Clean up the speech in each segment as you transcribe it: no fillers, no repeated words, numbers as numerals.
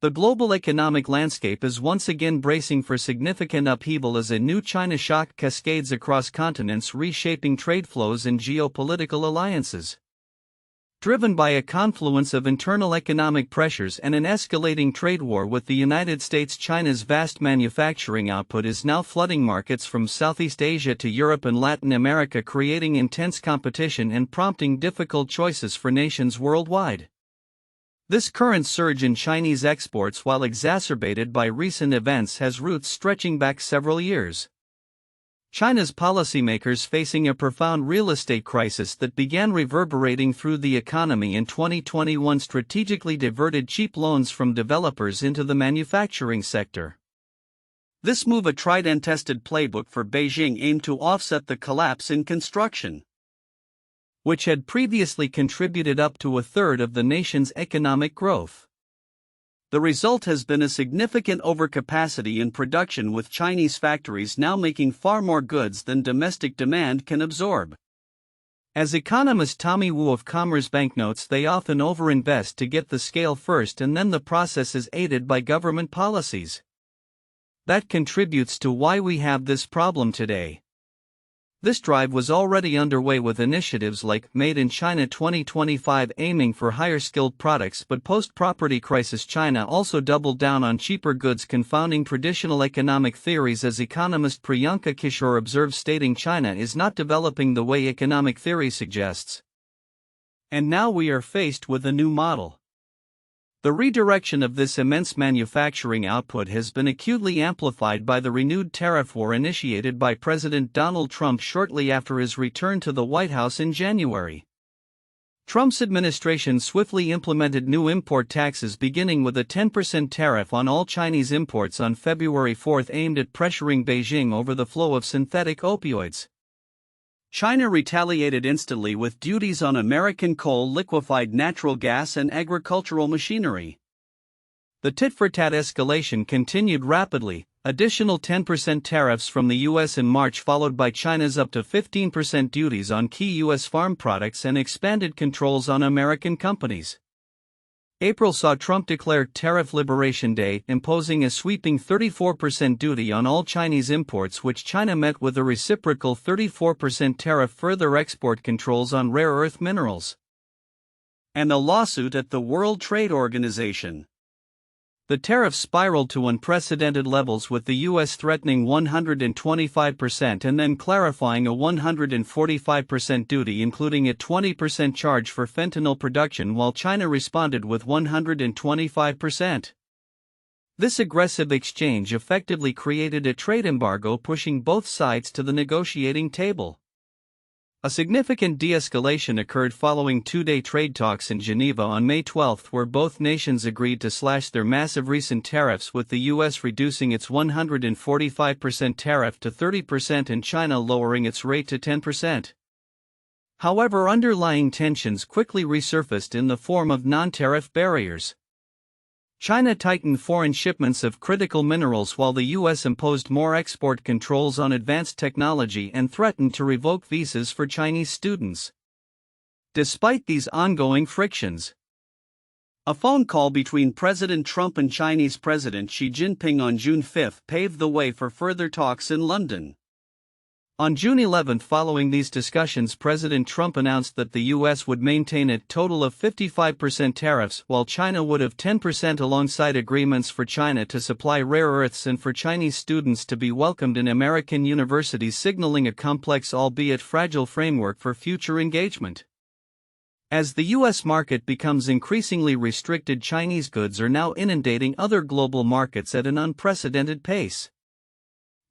The global economic landscape is once again bracing for significant upheaval as a new China shock cascades across continents, reshaping trade flows and geopolitical alliances. Driven by a confluence of internal economic pressures and an escalating trade war with the United States, China's vast manufacturing output is now flooding markets from Southeast Asia to Europe and Latin America, creating intense competition and prompting difficult choices for nations worldwide. This current surge in Chinese exports, while exacerbated by recent events, has roots stretching back several years. China's policymakers facing a profound real estate crisis that began reverberating through the economy in 2021 strategically diverted cheap loans from developers into the manufacturing sector. This move, a tried and tested playbook for Beijing, aimed to offset the collapse in construction, which had previously contributed up to a third of the nation's economic growth. The result has been a significant overcapacity in production, with Chinese factories now making far more goods than domestic demand can absorb. As economist Tommy Wu of Commerzbank notes, they often overinvest to get the scale first, and then the process is aided by government policies. That contributes to why we have this problem today. This drive was already underway with initiatives like Made in China 2025 aiming for higher skilled products, but post-property crisis China also doubled down on cheaper goods, confounding traditional economic theories, as economist Priyanka Kishore observes, stating China is not developing the way economic theory suggests. And now we are faced with a new model. The redirection of this immense manufacturing output has been acutely amplified by the renewed tariff war initiated by President Donald Trump shortly after his return to the White House in January. Trump's administration swiftly implemented new import taxes, beginning with a 10% tariff on all Chinese imports on February 4, aimed at pressuring Beijing over the flow of synthetic opioids. China retaliated instantly with duties on American coal, liquefied natural gas, and agricultural machinery. The tit-for-tat escalation continued rapidly, additional 10% tariffs from the U.S. in March, followed by China's up to 15% duties on key U.S. farm products and expanded controls on American companies. April saw Trump declare Tariff Liberation Day, imposing a sweeping 34% duty on all Chinese imports, which China met with a reciprocal 34% tariff, further export controls on rare earth minerals, and a lawsuit at the World Trade Organization. The tariffs spiraled to unprecedented levels, with the U.S. threatening 125% and then clarifying a 145% duty, including a 20% charge for fentanyl production, while China responded with 125%. This aggressive exchange effectively created a trade embargo, pushing both sides to the negotiating table. A significant de-escalation occurred following two-day trade talks in Geneva on May 12, where both nations agreed to slash their massive recent tariffs, with the U.S. reducing its 145% tariff to 30% and China lowering its rate to 10%. However, underlying tensions quickly resurfaced in the form of non-tariff barriers. China tightened foreign shipments of critical minerals, while the U.S. imposed more export controls on advanced technology and threatened to revoke visas for Chinese students. Despite these ongoing frictions, a phone call between President Trump and Chinese President Xi Jinping on June 5 paved the way for further talks in London. On June 11, following these discussions, President Trump announced that the U.S. would maintain a total of 55% tariffs, while China would have 10%, alongside agreements for China to supply rare earths and for Chinese students to be welcomed in American universities, signaling a complex albeit fragile framework for future engagement. As the U.S. market becomes increasingly restricted, Chinese goods are now inundating other global markets at an unprecedented pace.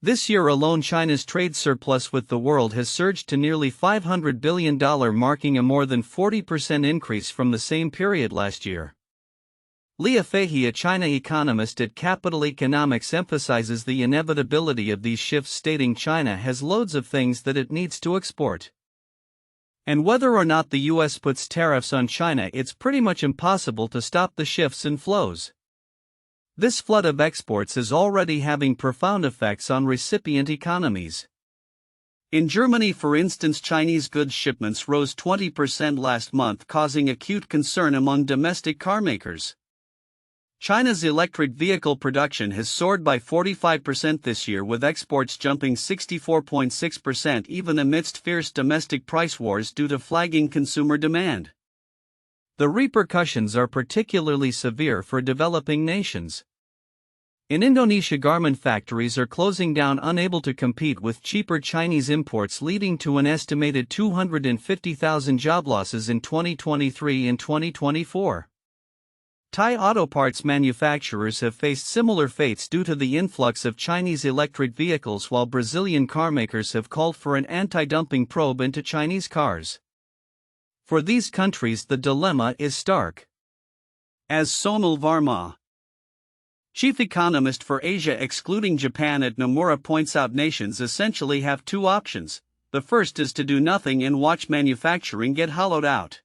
This year alone, China's trade surplus with the world has surged to nearly $500 billion, marking a more than 40% increase from the same period last year. Leah Fahey, a China economist at Capital Economics, emphasizes the inevitability of these shifts, stating China has loads of things that it needs to export. And whether or not the U.S. puts tariffs on China, it's pretty much impossible to stop the shifts in flows. This flood of exports is already having profound effects on recipient economies. In Germany, for instance, Chinese goods shipments rose 20% last month, causing acute concern among domestic carmakers. China's electric vehicle production has soared by 45% this year, with exports jumping 64.6% even amidst fierce domestic price wars due to flagging consumer demand. The repercussions are particularly severe for developing nations. In Indonesia, garment factories are closing down, unable to compete with cheaper Chinese imports, leading to an estimated 250,000 job losses in 2023 and 2024. Thai auto parts manufacturers have faced similar fates due to the influx of Chinese electric vehicles, while Brazilian carmakers have called for an anti-dumping probe into Chinese cars. For these countries, the dilemma is stark. As Sonal Varma, chief economist for Asia excluding Japan at Nomura, points out, nations essentially have two options. The first is to do nothing and watch manufacturing get hollowed out.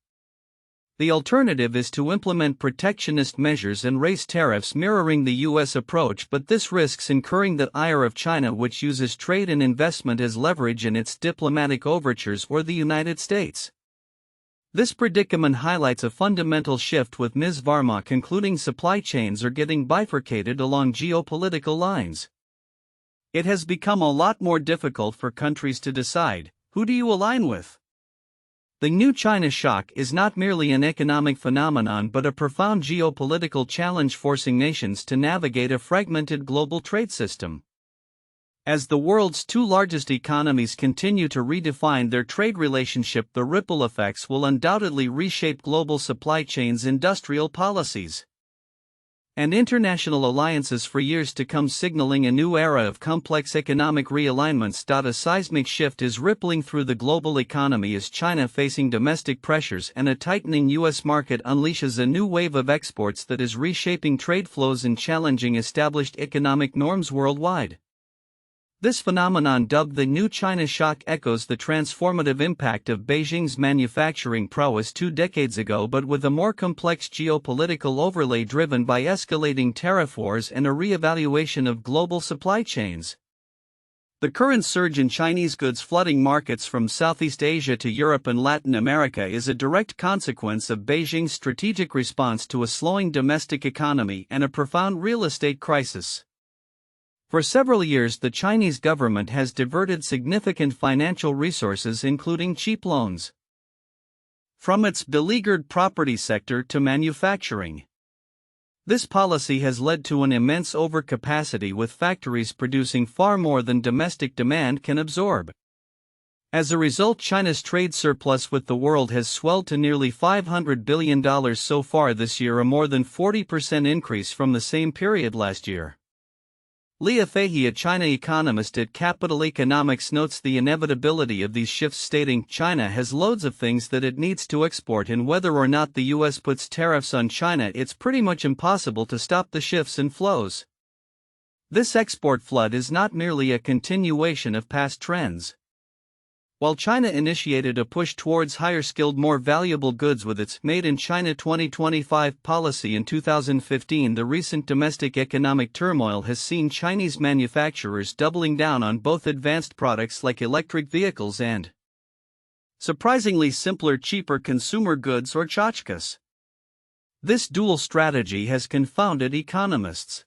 The alternative is to implement protectionist measures and raise tariffs mirroring the U.S. approach, but this risks incurring the ire of China, which uses trade and investment as leverage in its diplomatic overtures, or the United States. This predicament highlights a fundamental shift, with Ms. Varma concluding supply chains are getting bifurcated along geopolitical lines. It has become a lot more difficult for countries to decide, who do you align with? The new China shock is not merely an economic phenomenon but a profound geopolitical challenge, forcing nations to navigate a fragmented global trade system. As the world's two largest economies continue to redefine their trade relationship, the ripple effects will undoubtedly reshape global supply chains, industrial policies, and international alliances for years to come, signaling a new era of complex economic realignments. A seismic shift is rippling through the global economy as China, facing domestic pressures and a tightening U.S. market, unleashes a new wave of exports that is reshaping trade flows and challenging established economic norms worldwide. This phenomenon, dubbed the new China shock, echoes the transformative impact of Beijing's manufacturing prowess 2 decades ago, but with a more complex geopolitical overlay driven by escalating tariff wars and a re-evaluation of global supply chains. The current surge in Chinese goods flooding markets from Southeast Asia to Europe and Latin America is a direct consequence of Beijing's strategic response to a slowing domestic economy and a profound real estate crisis. For several years, the Chinese government has diverted significant financial resources, including cheap loans, from its beleaguered property sector to manufacturing. This policy has led to an immense overcapacity, with factories producing far more than domestic demand can absorb. As a result, China's trade surplus with the world has swelled to nearly $500 billion so far this year, a more than 40% increase from the same period last year. Leah Fahey, a China economist at Capital Economics, notes the inevitability of these shifts, stating, "China has loads of things that it needs to export, and whether or not the U.S. puts tariffs on China, it's pretty much impossible to stop the shifts in flows." This export flood is not merely a continuation of past trends. While China initiated a push towards higher-skilled, more valuable goods with its Made in China 2025 policy in 2015, the recent domestic economic turmoil has seen Chinese manufacturers doubling down on both advanced products like electric vehicles and, surprisingly, simpler, cheaper consumer goods, or tchotchkes. This dual strategy has confounded economists.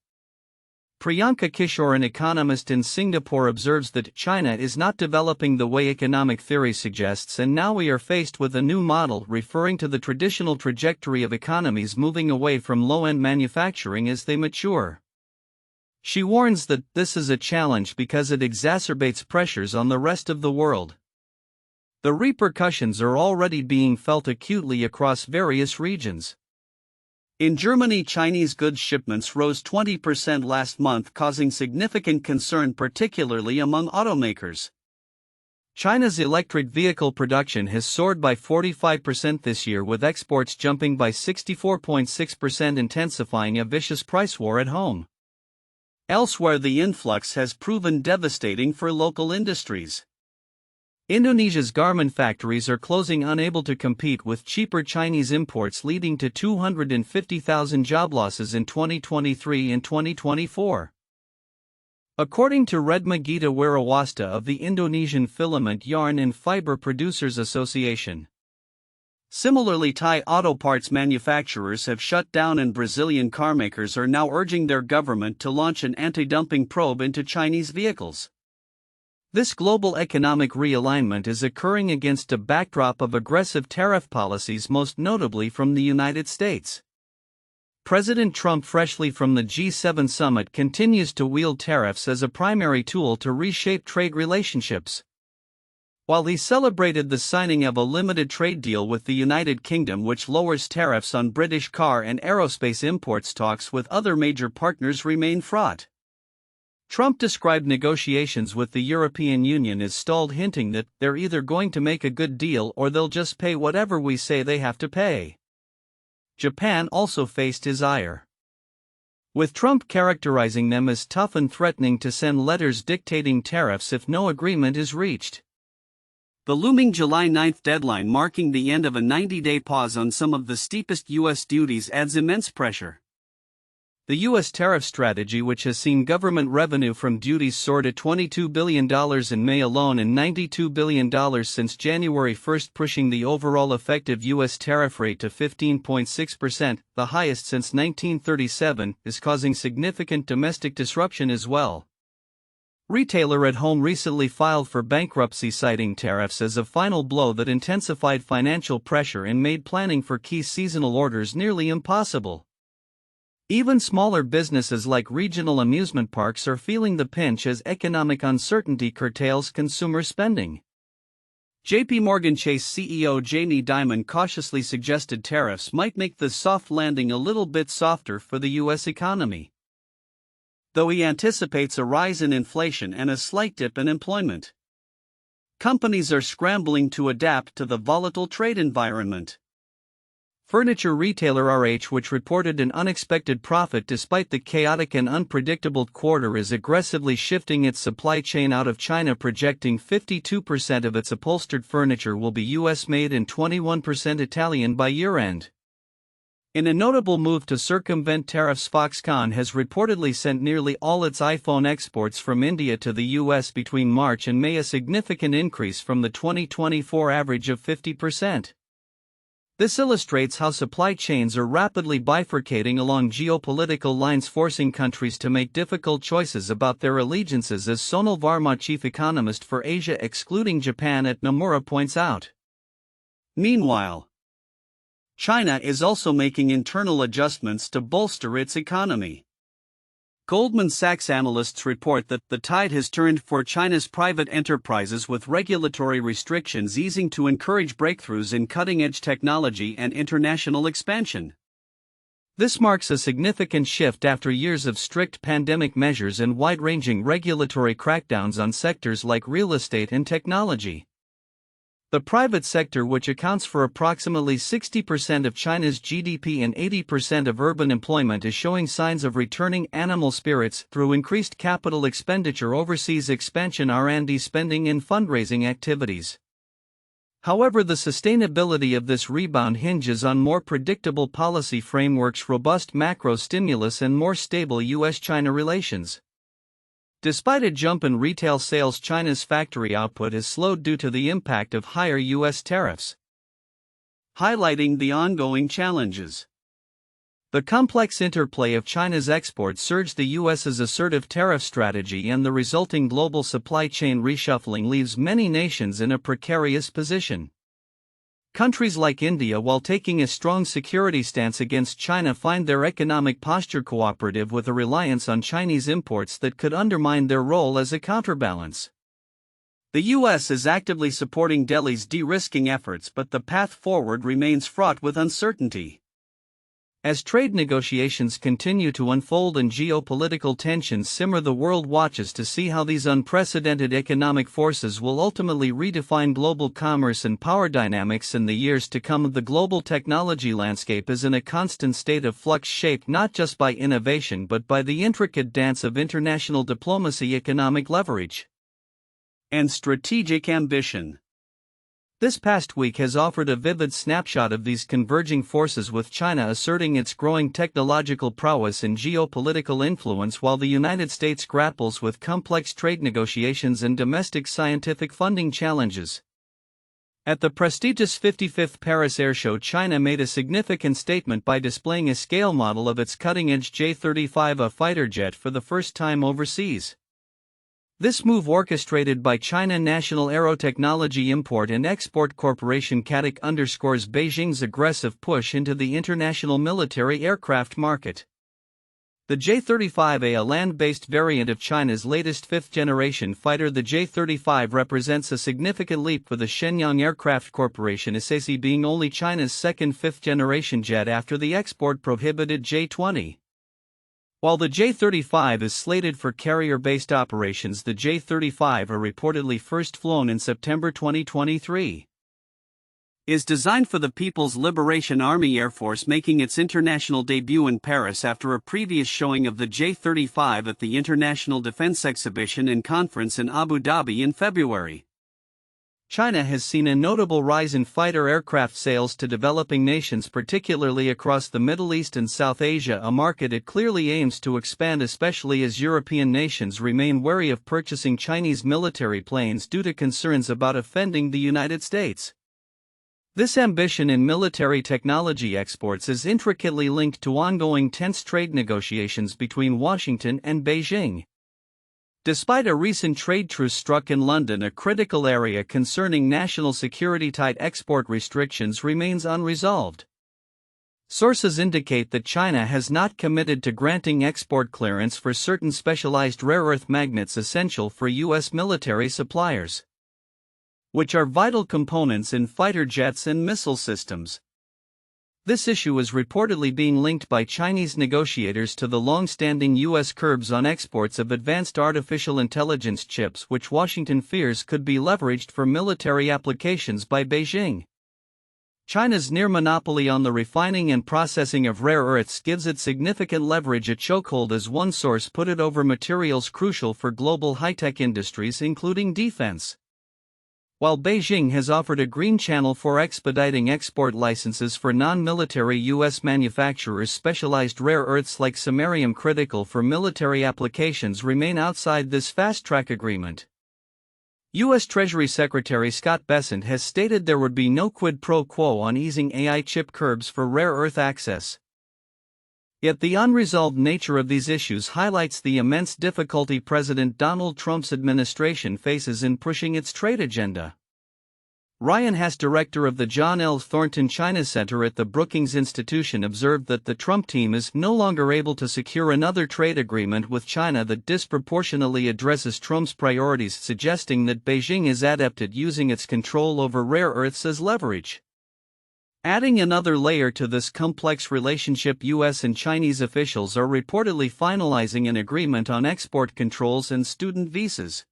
Priyanka Kishore, an economist in Singapore, observes that China is not developing the way economic theory suggests, and now we are faced with a new model, referring to the traditional trajectory of economies moving away from low-end manufacturing as they mature. She warns that this is a challenge because it exacerbates pressures on the rest of the world. The repercussions are already being felt acutely across various regions. In Germany, Chinese goods shipments rose 20% last month, causing significant concern, particularly among automakers. China's electric vehicle production has soared by 45% this year, with exports jumping by 64.6%, intensifying a vicious price war at home. Elsewhere, the influx has proven devastating for local industries. Indonesia's garment factories are closing, unable to compete with cheaper Chinese imports, leading to 250,000 job losses in 2023 and 2024. According to Redma Gita Wirawasta of the Indonesian Filament, Yarn and Fiber Producers Association, Similarly, Thai auto parts manufacturers have shut down, and Brazilian carmakers are now urging their government to launch an anti-dumping probe into Chinese vehicles. This global economic realignment is occurring against a backdrop of aggressive tariff policies, most notably from the United States. President Trump, freshly from the G7 summit, continues to wield tariffs as a primary tool to reshape trade relationships. While he celebrated the signing of a limited trade deal with the United Kingdom which lowers tariffs on British car and aerospace imports, talks with other major partners remain fraught. Trump described negotiations with the European Union as stalled, hinting that they're either going to make a good deal or they'll just pay whatever we say they have to pay. Japan also faced his ire, with Trump characterizing them as tough and threatening to send letters dictating tariffs if no agreement is reached. The looming July 9 deadline, marking the end of a 90-day pause on some of the steepest U.S. duties, adds immense pressure. The U.S. tariff strategy, which has seen government revenue from duties soar to $22 billion in May alone and $92 billion since January 1, pushing the overall effective U.S. tariff rate to 15.6%, the highest since 1937, is causing significant domestic disruption as well. Retailer at Home recently filed for bankruptcy, citing tariffs as a final blow that intensified financial pressure and made planning for key seasonal orders nearly impossible. Even smaller businesses like regional amusement parks are feeling the pinch as economic uncertainty curtails consumer spending. J.P. Morgan Chase CEO Jamie Dimon cautiously suggested tariffs might make the soft landing a little bit softer for the U.S. economy, though he anticipates a rise in inflation and a slight dip in employment. Companies are scrambling to adapt to the volatile trade environment. Furniture retailer RH, which reported an unexpected profit despite the chaotic and unpredictable quarter, is aggressively shifting its supply chain out of China, projecting 52% of its upholstered furniture will be US-made and 21% Italian by year-end. In a notable move to circumvent tariffs, Foxconn has reportedly sent nearly all its iPhone exports from India to the US between March and May, a significant increase from the 2024 average of 50%. This illustrates how supply chains are rapidly bifurcating along geopolitical lines, forcing countries to make difficult choices about their allegiances, as Sonal Varma, chief economist for Asia excluding Japan at Nomura, points out. Meanwhile, China is also making internal adjustments to bolster its economy. Goldman Sachs analysts report that the tide has turned for China's private enterprises, with regulatory restrictions easing to encourage breakthroughs in cutting-edge technology and international expansion. This marks a significant shift after years of strict pandemic measures and wide-ranging regulatory crackdowns on sectors like real estate and technology. The private sector, which accounts for approximately 60% of China's GDP and 80% of urban employment, is showing signs of returning animal spirits through increased capital expenditure, overseas expansion, R&D spending, and fundraising activities. However, the sustainability of this rebound hinges on more predictable policy frameworks, robust macro stimulus, and more stable US-China relations. Despite a jump in retail sales, China's factory output has slowed due to the impact of higher U.S. tariffs, highlighting the ongoing challenges. The complex interplay of China's exports surge, the U.S.'s assertive tariff strategy, and the resulting global supply chain reshuffling leaves many nations in a precarious position. Countries like India, while taking a strong security stance against China, find their economic posture cooperative with a reliance on Chinese imports that could undermine their role as a counterbalance. The U.S. is actively supporting Delhi's de-risking efforts, but the path forward remains fraught with uncertainty. As trade negotiations continue to unfold and geopolitical tensions simmer, the world watches to see how these unprecedented economic forces will ultimately redefine global commerce and power dynamics in the years to come. The global technology landscape is in a constant state of flux, shaped not just by innovation but by the intricate dance of international diplomacy, economic leverage, and strategic ambition. This past week has offered a vivid snapshot of these converging forces, with China asserting its growing technological prowess and geopolitical influence, while the United States grapples with complex trade negotiations and domestic scientific funding challenges. At the prestigious 55th Paris Air Show, China made a significant statement by displaying a scale model of its cutting-edge J-35A fighter jet for the first time overseas. This move, orchestrated by China National Aerotechnology Import and Export Corporation (CATIC), underscores Beijing's aggressive push into the international military aircraft market. The J-35A, a land-based variant of China's latest fifth-generation fighter, the J-35 represents a significant leap for the Shenyang Aircraft Corporation, SAC, being only China's second fifth-generation jet after the export-prohibited J-20. While the J-35 is slated for carrier-based operations, the J-35, reportedly first flown in September 2023, is designed for the People's Liberation Army Air Force, making its international debut in Paris after a previous showing of the J-35 at the International Defense Exhibition and Conference in Abu Dhabi in February. China has seen a notable rise in fighter aircraft sales to developing nations, particularly across the Middle East and South Asia, a market it clearly aims to expand, especially as European nations remain wary of purchasing Chinese military planes due to concerns about offending the United States. This ambition in military technology exports is intricately linked to ongoing tense trade negotiations between Washington and Beijing. Despite a recent trade truce struck in London, a critical area concerning national security-tied export restrictions remains unresolved. Sources indicate that China has not committed to granting export clearance for certain specialized rare earth magnets essential for U.S. military suppliers, which are vital components in fighter jets and missile systems. This issue is reportedly being linked by Chinese negotiators to the long-standing U.S. curbs on exports of advanced artificial intelligence chips, which Washington fears could be leveraged for military applications by Beijing. China's near monopoly on the refining and processing of rare earths gives it significant leverage, a chokehold, as one source put it, over materials crucial for global high-tech industries, including defense. While Beijing has offered a green channel for expediting export licenses for non-military U.S. manufacturers, specialized rare earths like samarium, critical for military applications, remain outside this fast-track agreement. U.S. Treasury Secretary Scott Bessent has stated there would be no quid pro quo on easing AI chip curbs for rare earth access. Yet the unresolved nature of these issues highlights the immense difficulty President Donald Trump's administration faces in pushing its trade agenda. Ryan Haas, director of the John L. Thornton China Center at the Brookings Institution, observed that the Trump team is no longer able to secure another trade agreement with China that disproportionately addresses Trump's priorities, suggesting that Beijing is adept at using its control over rare earths as leverage. Adding another layer to this complex relationship, U.S. and Chinese officials are reportedly finalizing an agreement on export controls and student visas.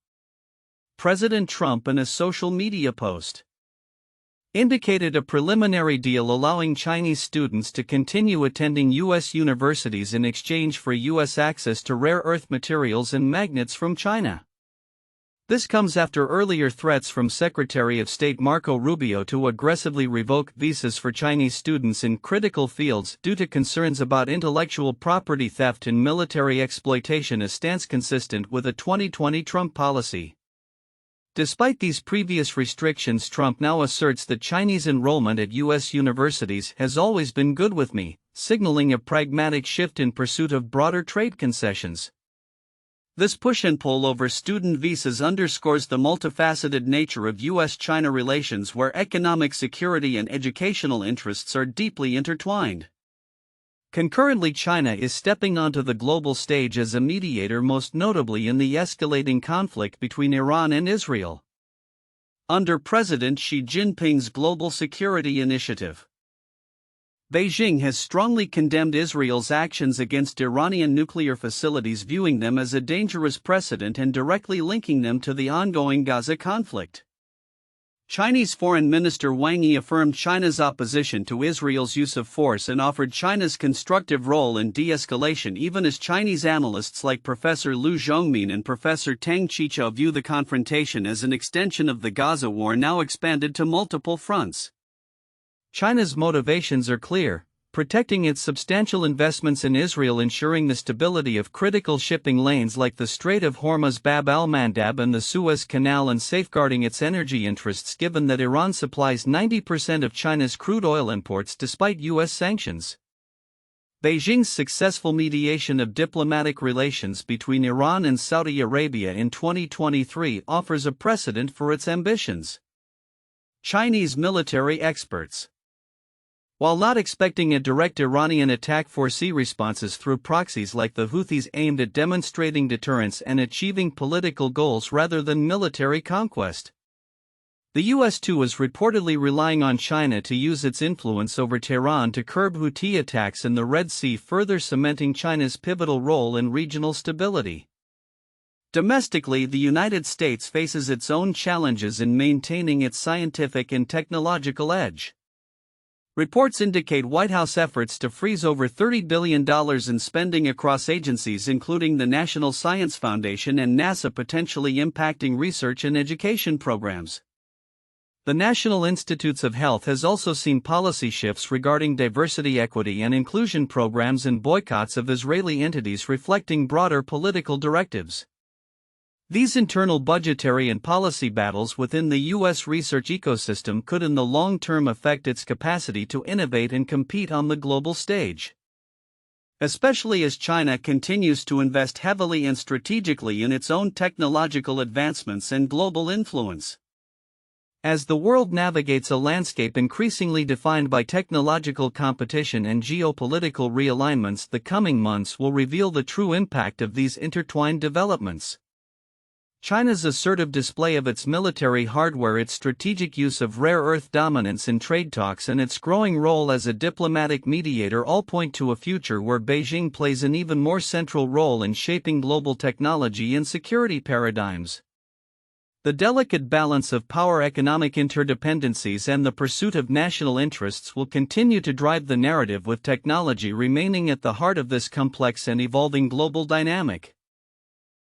President Trump, in a social media post, indicated a preliminary deal allowing Chinese students to continue attending U.S. universities in exchange for U.S. access to rare earth materials and magnets from China. This comes after earlier threats from Secretary of State Marco Rubio to aggressively revoke visas for Chinese students in critical fields due to concerns about intellectual property theft and military exploitation, a stance consistent with a 2020 Trump policy. Despite these previous restrictions, Trump now asserts that Chinese enrollment at U.S. universities has always been good with me, signaling a pragmatic shift in pursuit of broader trade concessions. This push and pull over student visas underscores the multifaceted nature of U.S.-China relations, where economic security and educational interests are deeply intertwined. Concurrently, China is stepping onto the global stage as a mediator, most notably in the escalating conflict between Iran and Israel. Under President Xi Jinping's Global Security Initiative, Beijing has strongly condemned Israel's actions against Iranian nuclear facilities, viewing them as a dangerous precedent and directly linking them to the ongoing Gaza conflict. Chinese Foreign Minister Wang Yi affirmed China's opposition to Israel's use of force and offered China's constructive role in de-escalation, even as Chinese analysts like Professor Liu Zhongmin and Professor Tang Qichao view the confrontation as an extension of the Gaza war, now expanded to multiple fronts. China's motivations are clear: protecting its substantial investments in Israel, ensuring the stability of critical shipping lanes like the Strait of Hormuz, Bab al-Mandab and the Suez Canal, and safeguarding its energy interests given that Iran supplies 90% of China's crude oil imports despite U.S. sanctions. Beijing's successful mediation of diplomatic relations between Iran and Saudi Arabia in 2023 offers a precedent for its ambitions. Chinese military experts. While not expecting a direct Iranian attack, foresee responses through proxies like the Houthis aimed at demonstrating deterrence and achieving political goals rather than military conquest. The US too is reportedly relying on China to use its influence over Tehran to curb Houthi attacks in the Red Sea, further cementing China's pivotal role in regional stability. Domestically, the United States faces its own challenges in maintaining its scientific and technological edge. Reports indicate White House efforts to freeze over $30 billion in spending across agencies, including the National Science Foundation and NASA, potentially impacting research and education programs. The National Institutes of Health has also seen policy shifts regarding diversity, equity, and inclusion programs and boycotts of Israeli entities, reflecting broader political directives. These internal budgetary and policy battles within the U.S. research ecosystem could in the long term affect its capacity to innovate and compete on the global stage, especially as China continues to invest heavily and strategically in its own technological advancements and global influence. As the world navigates a landscape increasingly defined by technological competition and geopolitical realignments, the coming months will reveal the true impact of these intertwined developments. China's assertive display of its military hardware, its strategic use of rare earth dominance in trade talks, and its growing role as a diplomatic mediator all point to a future where Beijing plays an even more central role in shaping global technology and security paradigms. The delicate balance of power, economic interdependencies, and the pursuit of national interests will continue to drive the narrative, with technology remaining at the heart of this complex and evolving global dynamic.